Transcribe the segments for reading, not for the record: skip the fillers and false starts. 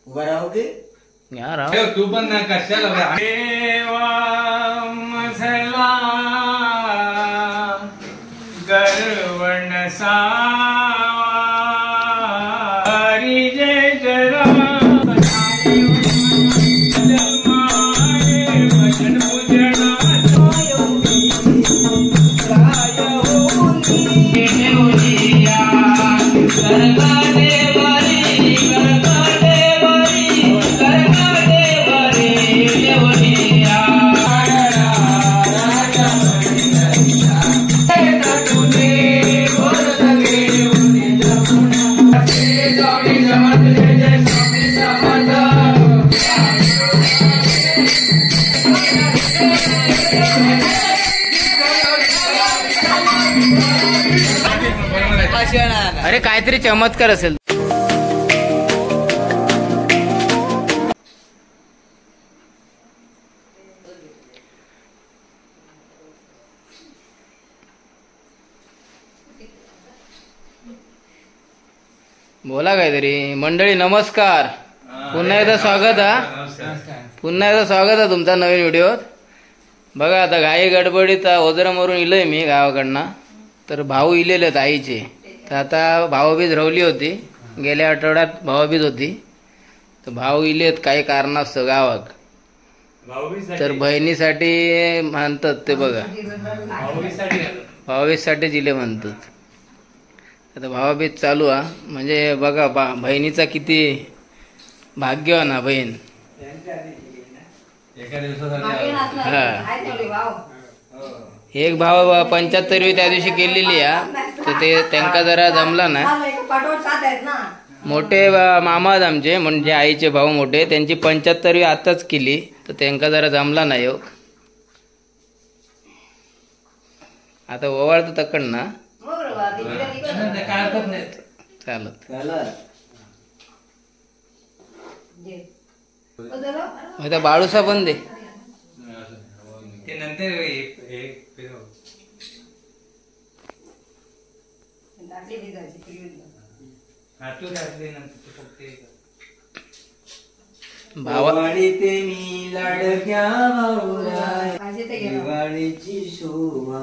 उभा राहोगे यार तू पण ना कशाला मसला गर्वण सारी जय जरा भजन पूजना अरे काहीतरी चमत्कार असेल. बोला काहीतरी. मंडळी नमस्कार. पुन्हा एकदा स्वागत आहे तुमचा नवीन व्हिडिओत. बघा आता घाई गडबडीत ओझर मारून इलोय मी गावाकडनं. तर भाऊ इलेले आहेत आईचे. तर आता भाऊबीज रवली होती, गेल्या आठवड्यात भाऊबीज होती. तर भाऊ इलेत काही कारणास्तव गावाक. तर बहिणीसाठी म्हणतात ते बघा, भाऊबीजसाठी जिले म्हणतात. आता भाऊबीज चालू हा. म्हणजे बघा बहिणीचा किती भाग्यवान हा बहीण. एका दिवसासाठी एक भाव 75वी त्या दिवशी केलेली आहे. तर ते त्यांका जरा जमला ना. मोठे मामा आहेत आमचे, म्हणजे आईचे भाऊ मोठे, त्यांची 75वी आताच केली. तर त्यांका जरा जमला नाही योग. आता ओवाळ तर तकड ना चालत. आता बाळूसा पण दे. ते नंतर भावाडी ते मी लाडक्या भाऊला दिवाळीची शोभा.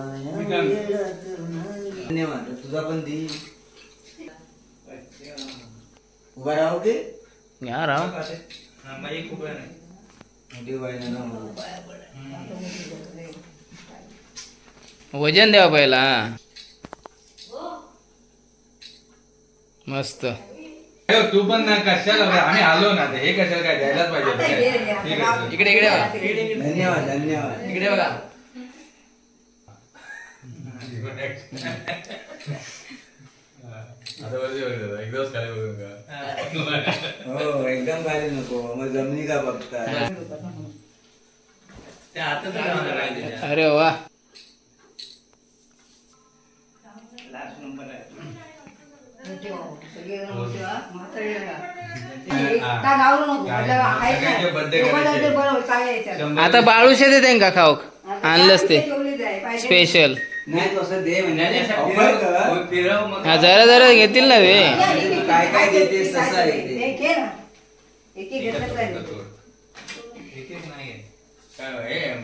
धन्यवाद. तुझा पण दी. उभा राहोगे या राव. वजन द्यावा पहिला. मस्त. तू पण ना कशाला आम्ही आलो ना. हे कशाला काय द्यायलाच पाहिजे. इकडे इकडे बघा. धन्यवाद धन्यवाद. इकडे बघा. हो एकदम खाली नको मग जमिनी का बघता. अरे वा. आता बाळूशे दे त्यांका खाऊक आणलंच ते स्पेशल. नाही तसं दे म्हणजे हा जरा जरा घेतील ना ते. काय काय देते तसं आहे ते.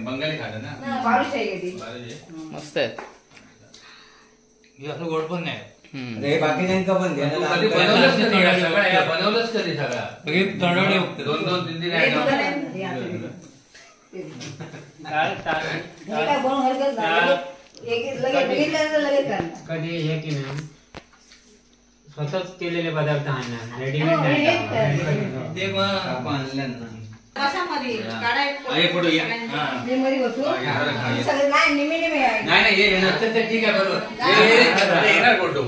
बंगाली खात ना मस्त आहे. असं गोड पण नाही. हे बाकीच्यांका पण दे. बनवलंच कधी सगळा दोन दोन तीन तीन कधी हे की नाही स्वतःच केलेले पदार्थ आणणार रेडीमेड ते मग आणलं ना. नाही हे ठीक आहे बरोबर. येणार फोटो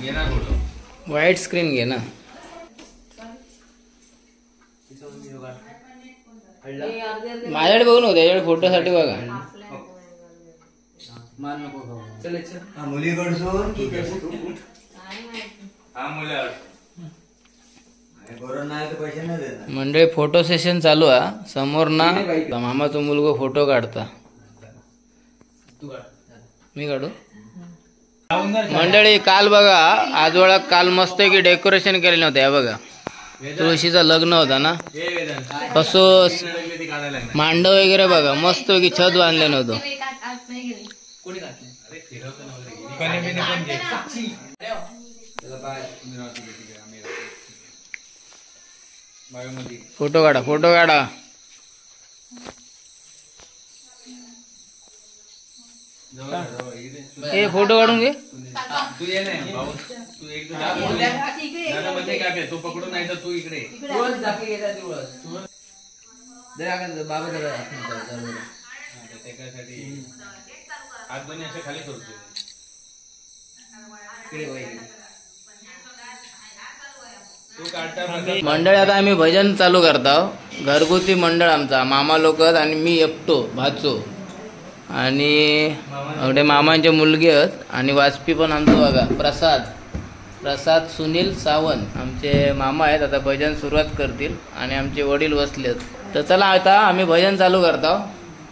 येणार फोटो. वाईट स्क्रीन घे ना. माझ्याकडे बघू नको, त्याच्याकडे फोटोसाठी बघा. मुलीकडसून मंडळी फोटो सेशन चालू आहे समोर ना. मामाचा मुलगा फोटो काढता. मी काढू मंडळी काल बघा आजोळा काल मस्त की डेकोरेशन केले नव्हते हे बघा तुळशीचं लग्न होता ना कसं मांडव वगैरे बघा मस्त की छत बांधले नव्हतं फोटो काढा ए फोटो काढून घे तू ये नाही भाऊ तू एक तो पकडून नाही तर तू इकडे त्याच्यासाठी हात दोन्ही असे खाली सोडतो मंडळ आता आम्ही भजन चालू करतो घरगुती मंडळ आमचा मामा लोक आणि मी एकटो भाचो आणि एवढे मामांचे मुलगे आहेत आणि वाजपी पण आमचं बघा प्रसाद सुनील सावंत आमचे मामा आहेत आता भजन सुरुवात करतील आणि आमचे वडील बसलेत तर चला आता आम्ही भजन चालू करतो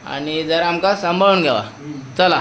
आणि जरा आमका सांभाळून घ्यावा चला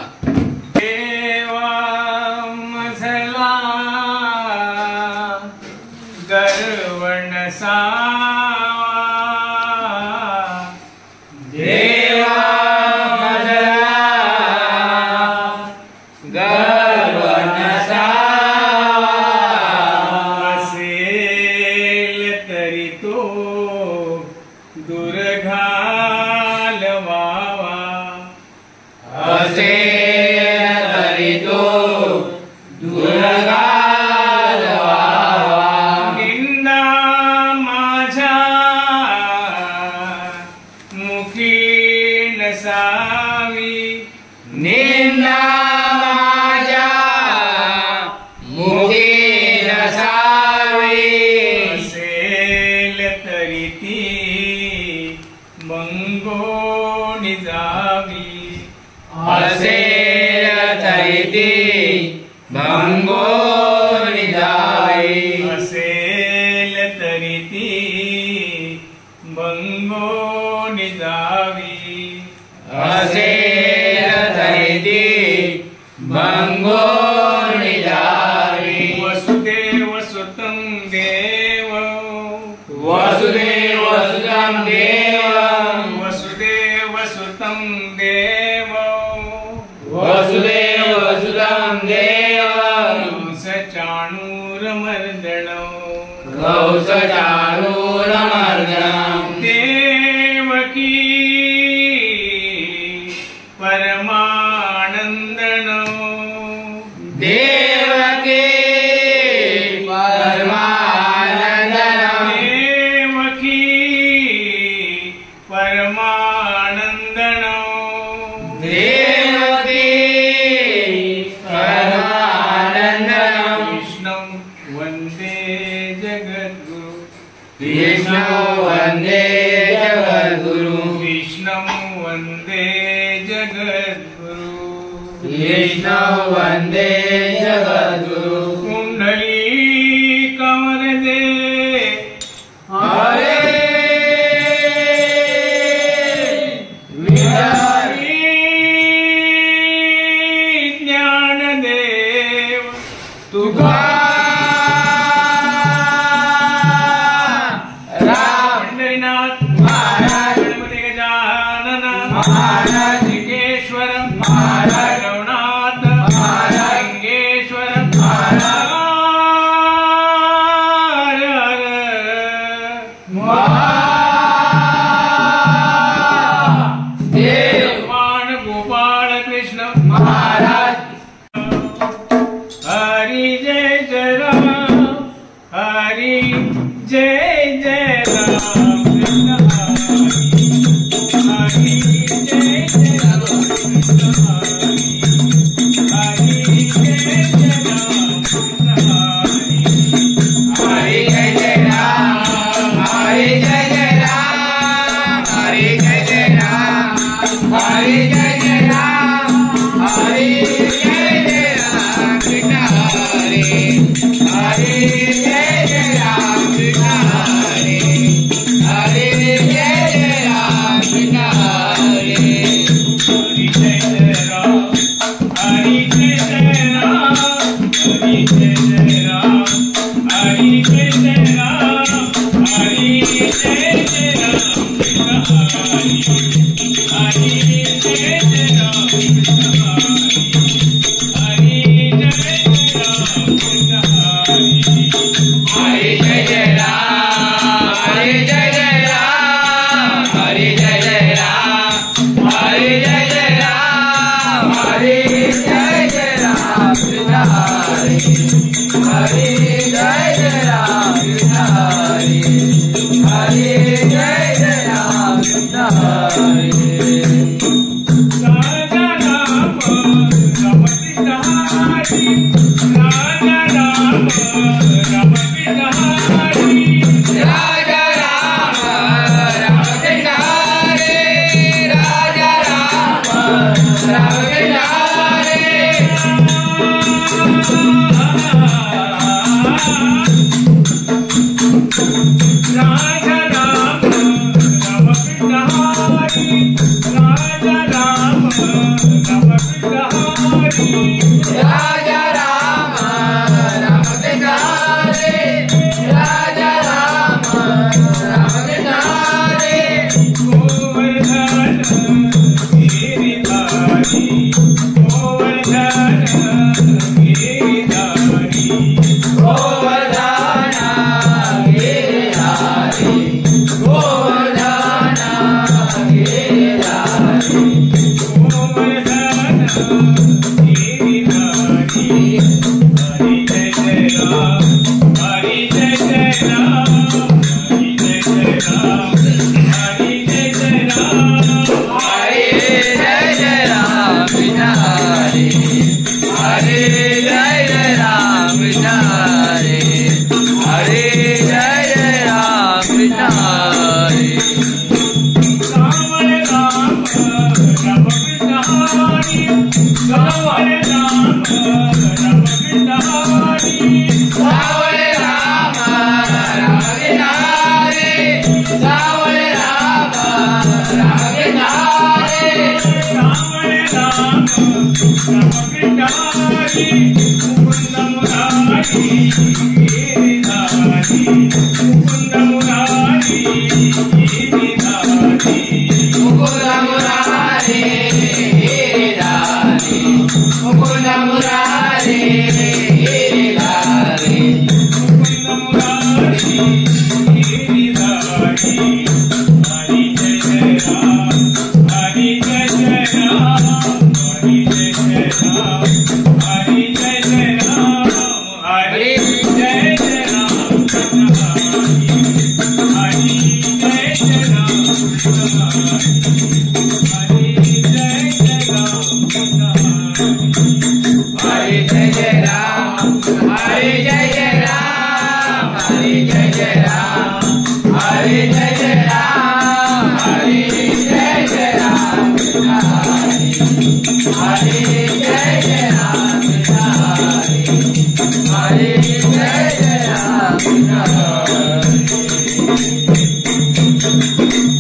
Hare Jai Jai Ram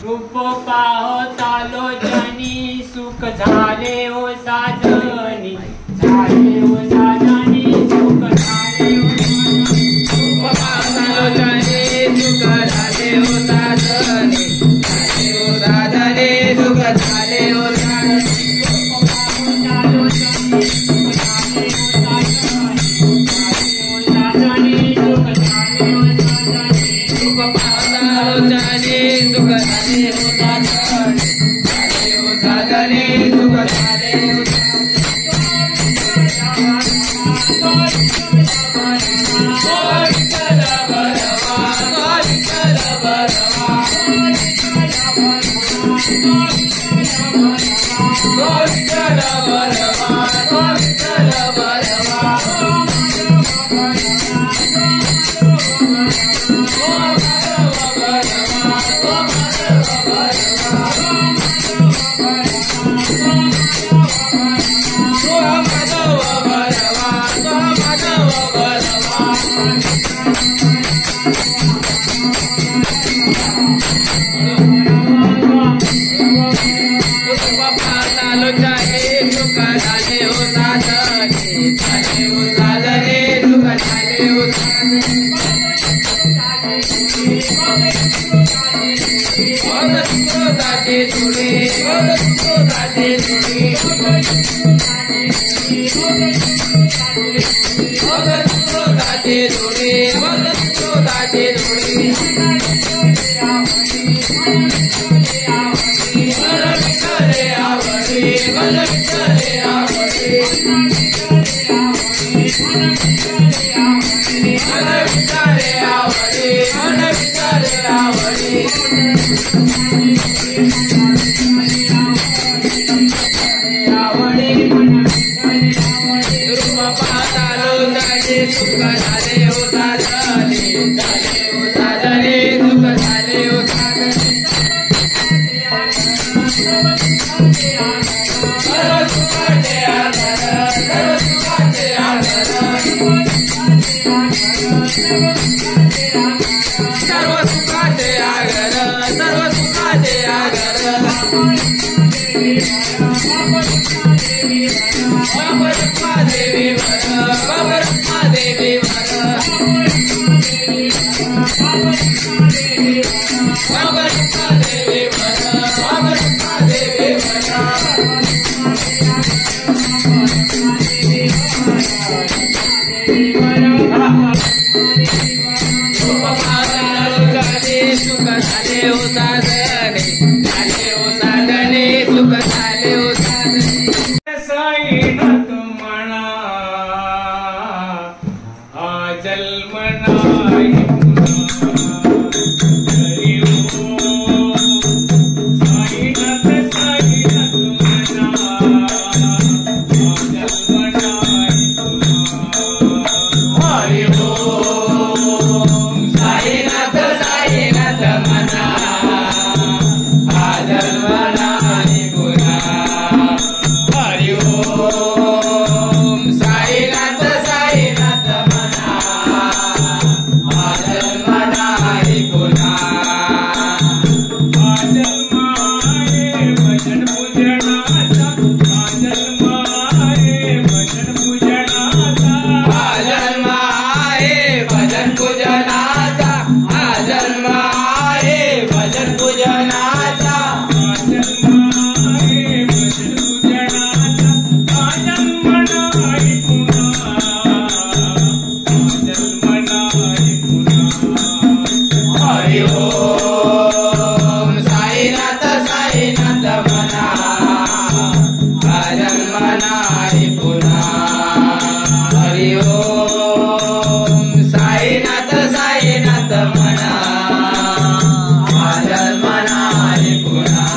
रूप पाहता लोचनी सुख झाले हो साजनी, झाले हो साजनी सुख झाले हो हरि ओम साईनाथ साईनाथ म्हणा हा जन्म नाही पुन्हा हरि ओम साईनाथ साईनाथ म्हणा हा जन्म नाही पुन्हा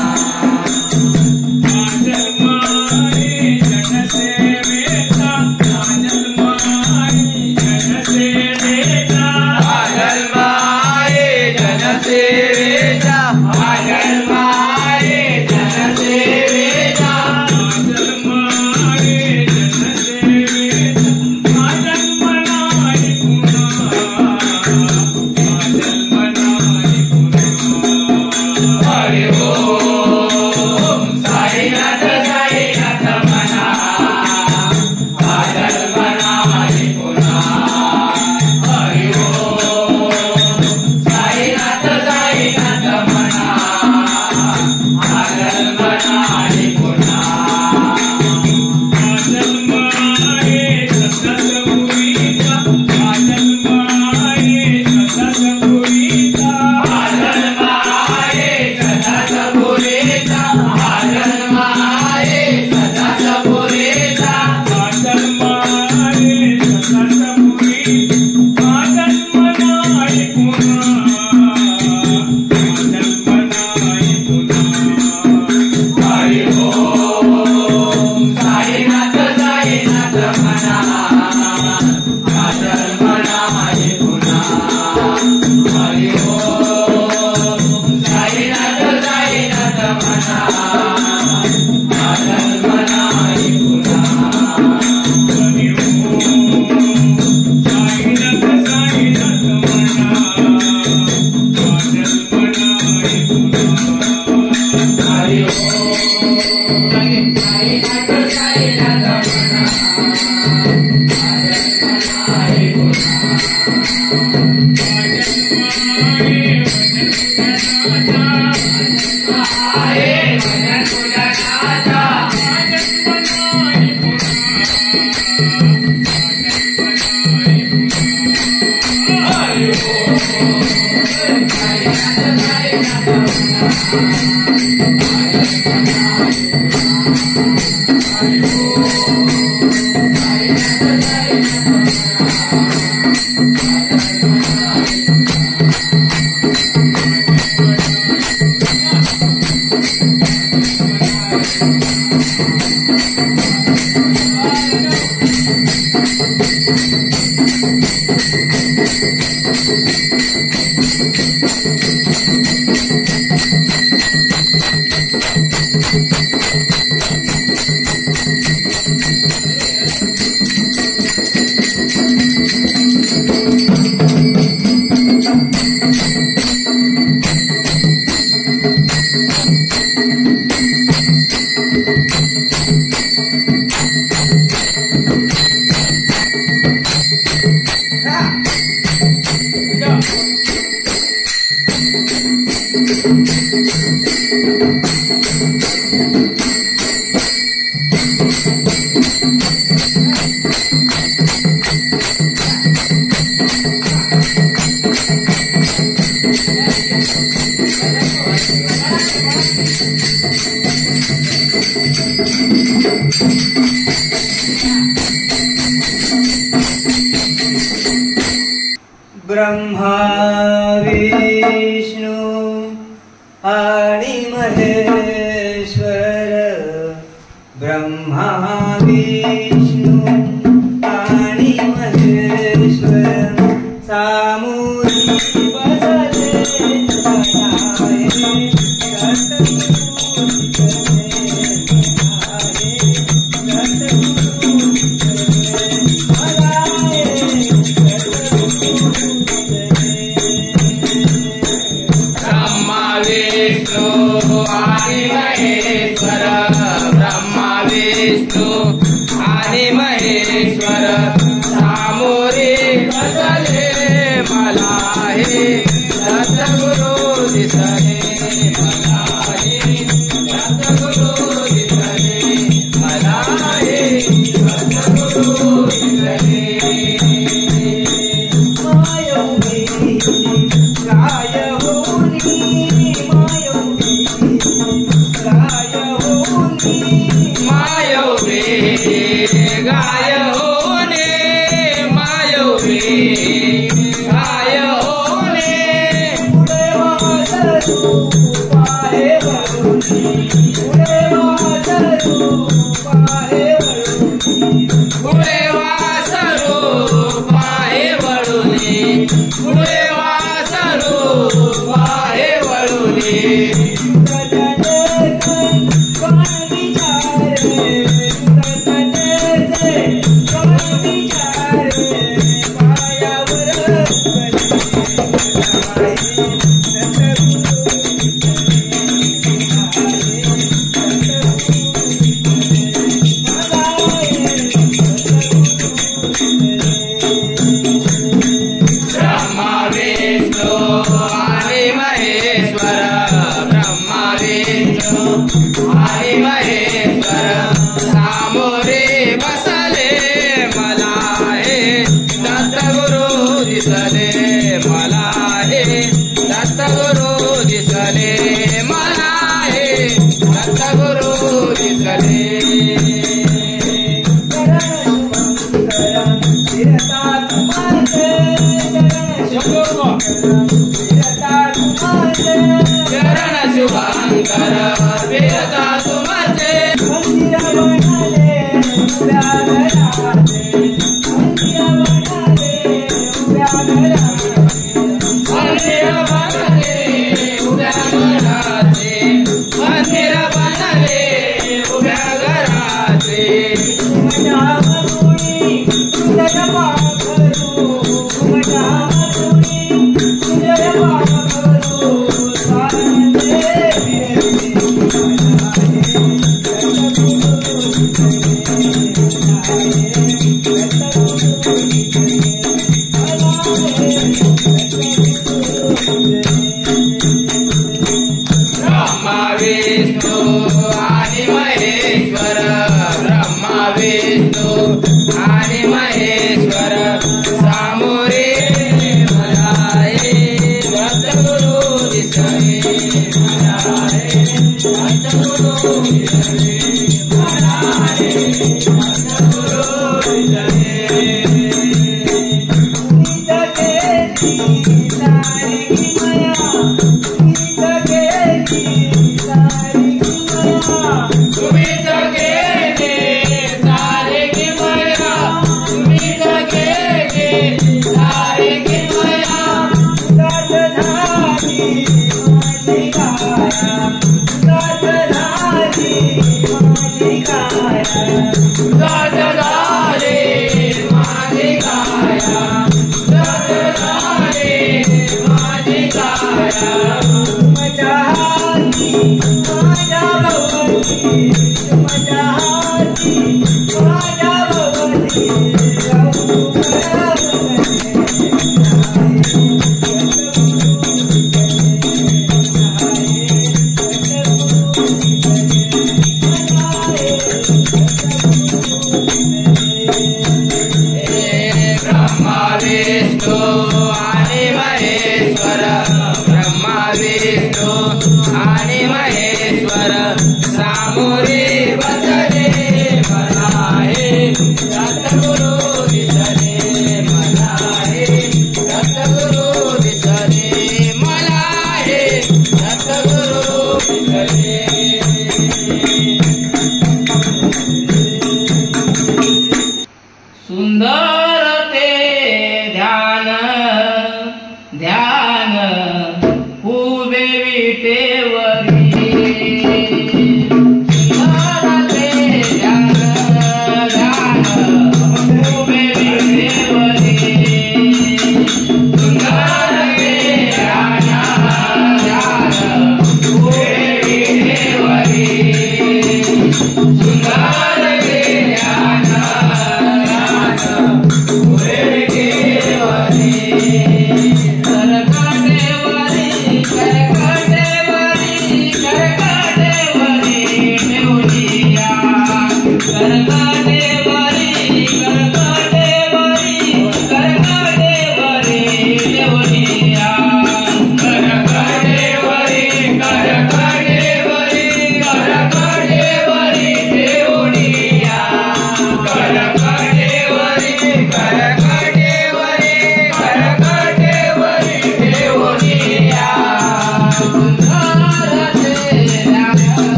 ब्रह्मा विष्णू आणि महेश्वर ब्रह्मा विष्णू आणि महेश्वर सामूहिक बसले आणि महेश्वर सामोरे बसले मला हे सद्गुरु दिसले मला हे सद्गुरु दिसले मला हे सद्गुरु दिसले मायवी काय हो सद्गुरु दिसले मला हे सद्गुरु दिसले चरण शुभांकर फिरता तुमचे मंदिर बनले उभ्या घराचे ब्रह्मा विष्णू आणि महेश्वर ब्रह्मा विष्णू आणि महेश्वर सामोरे मला हे सद्गुरु दिसले मला हे सद्गुरु दिसले मला हे सद्गुरु दिसले आणि महेश्वर सामोरे बसले मला हे सद्गुरु दिसले मला हे सद्गुरु दिसले मला हे सद्गुरु दिसले सुंदर ते ध्यान ध्यान उभे विटेवरी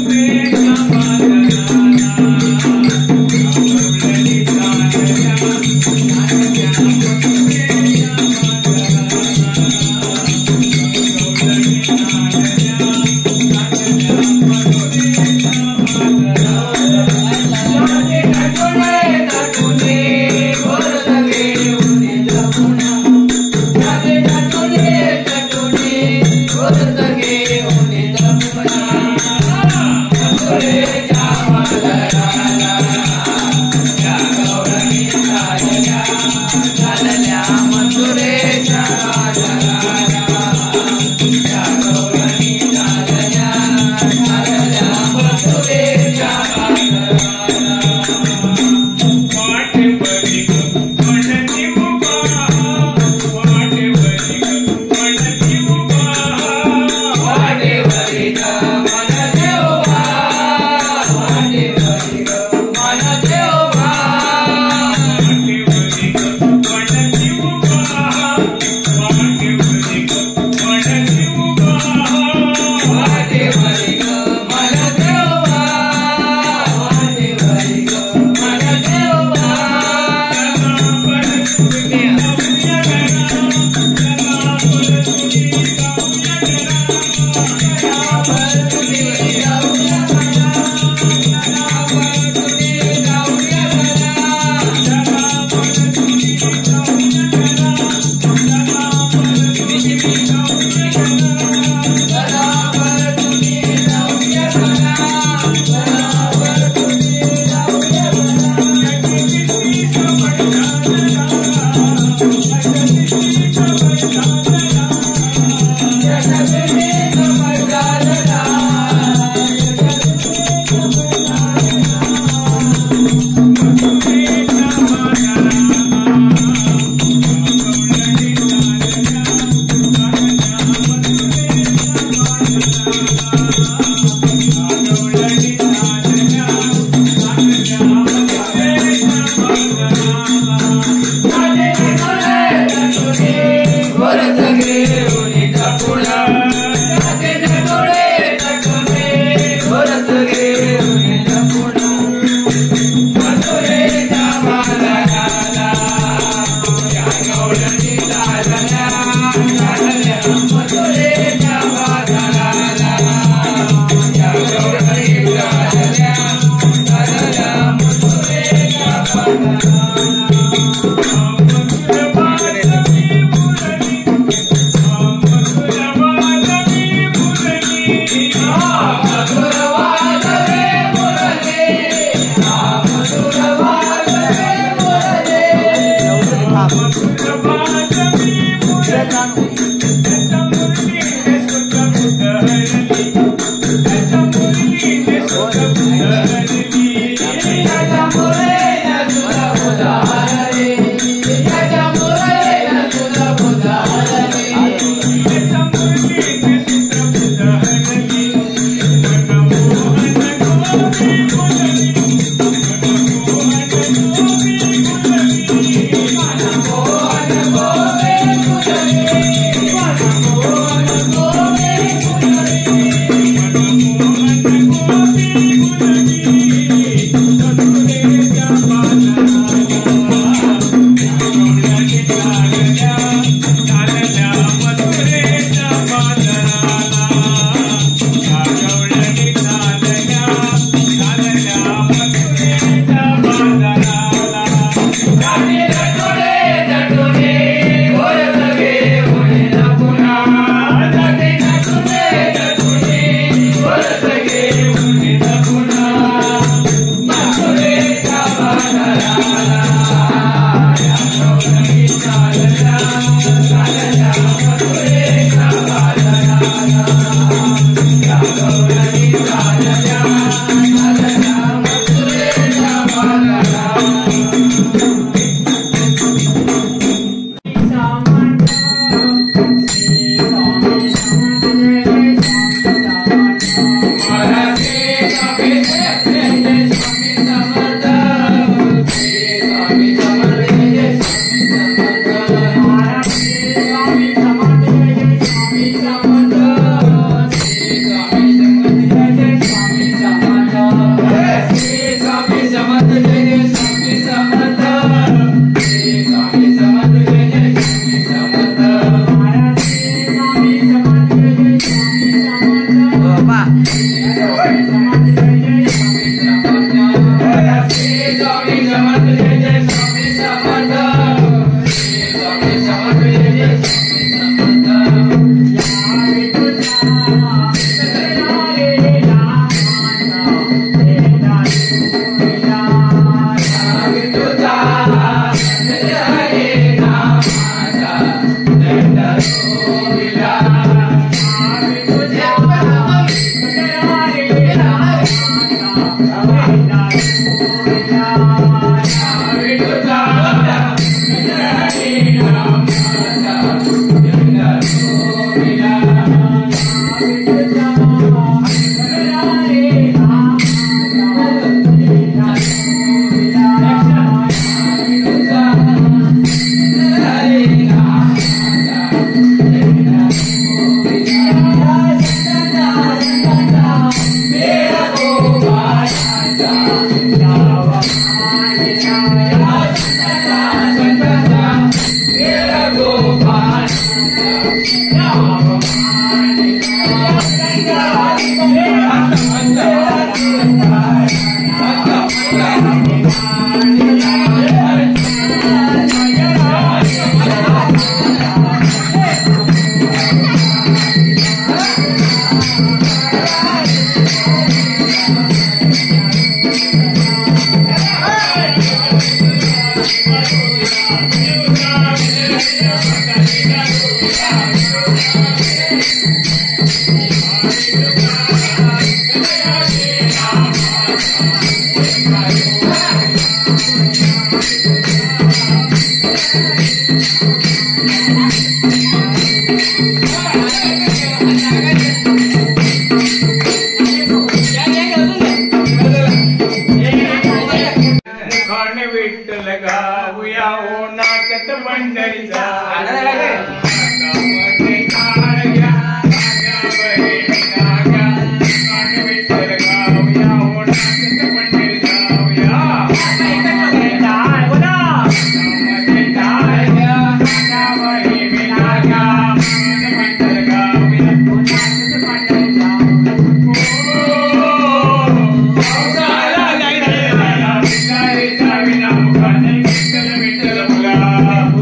Thank you.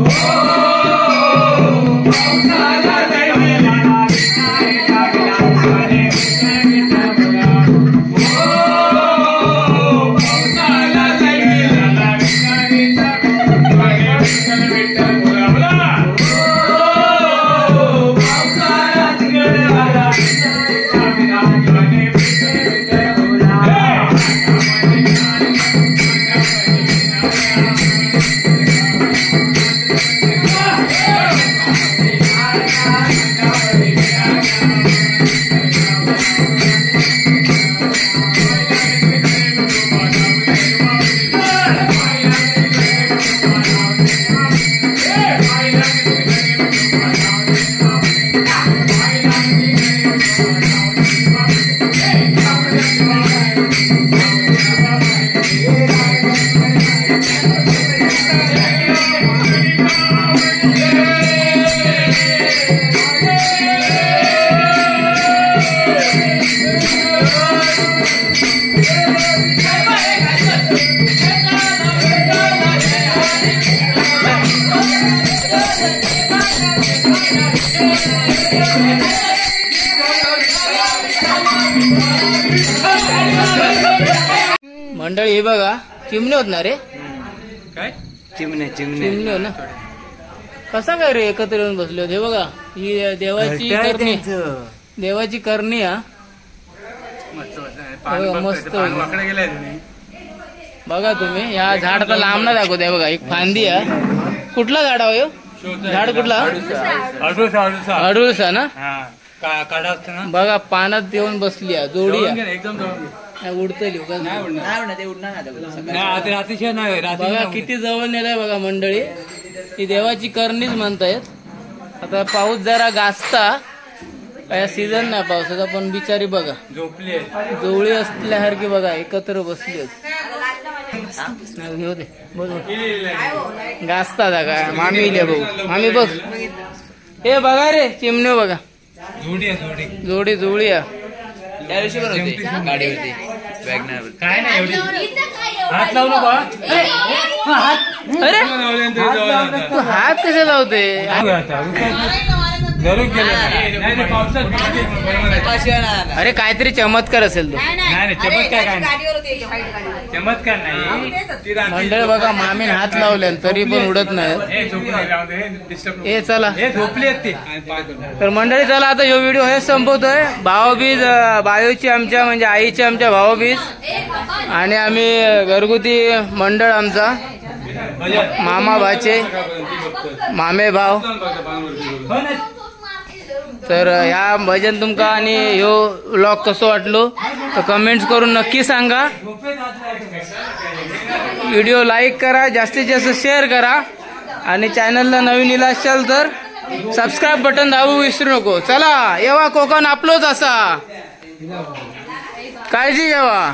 Oh मंडळी हे बघा चिमणे होत ना रे, काय चिमणे चिमणे हो ना. कसा काय रे एकत्र येऊन बसले होते. हे बघा ही देवाची करणी, देवाची करणी हा. मस्त वाकडे गेलाय तुम्ही. बघा तुम्ही या झाड तर लांब ना दाखवते. बघा एक फांदी आहे. कुठला झाड आहे हो? झाड कुठला? अडुळसा ना. काढा असतं ना. बघा पानात येऊन बसली आहे, जोडी आहे. एकदम उडतली अतिशय नाही. बघा किती जवळ नेलाय बघा मंडळी. ही देवाची करणीच म्हणतायत. आता पाऊस जरा गाजता, काय सीझन नाही पावसाचा, पण बिचारी बघा झोपली जवळी असल्यासारखी बघा एकत्र बसली होते. गाजता का मामी इले भाऊ. मामी बघ हे बघा रे चिमणे बघा. जोडी जोडी आहे. त्या दिवशी पण होते गाडीवरती वॅगनर. काय नाही एवढी. हात लावू नको. अरे तू हात कसे लावते. अरे काहीतरी चमत्कार असेल तो. चमत्कार नाही. मंडळ बघा मामीने हात लावले तरी पण उडत नाही. हे चला झोपली आहेत ती. तर मंडळी चला आता ह्यो व्हिडिओ हे संपवतोय. भाऊबीज बायोची आमच्या म्हणजे आईची आमच्या भाऊबीज, आणि आम्ही घरगुती मंडळ आमचा मामा भाचे मामे भाव. तर ह्या भजन तुमका आणि ह्यो व्लॉग कसो वाटलो तर कमेंट्स करून नक्की सांगा. व्हिडिओ लाईक करा, जास्तीत जास्त शेअर करा, आणि चॅनलला नवीन इला असाल तर सबस्क्राईब बटन दाबू विसरू नको. चला येवा कोकण आपलोच असा. काळजी घ्यावा.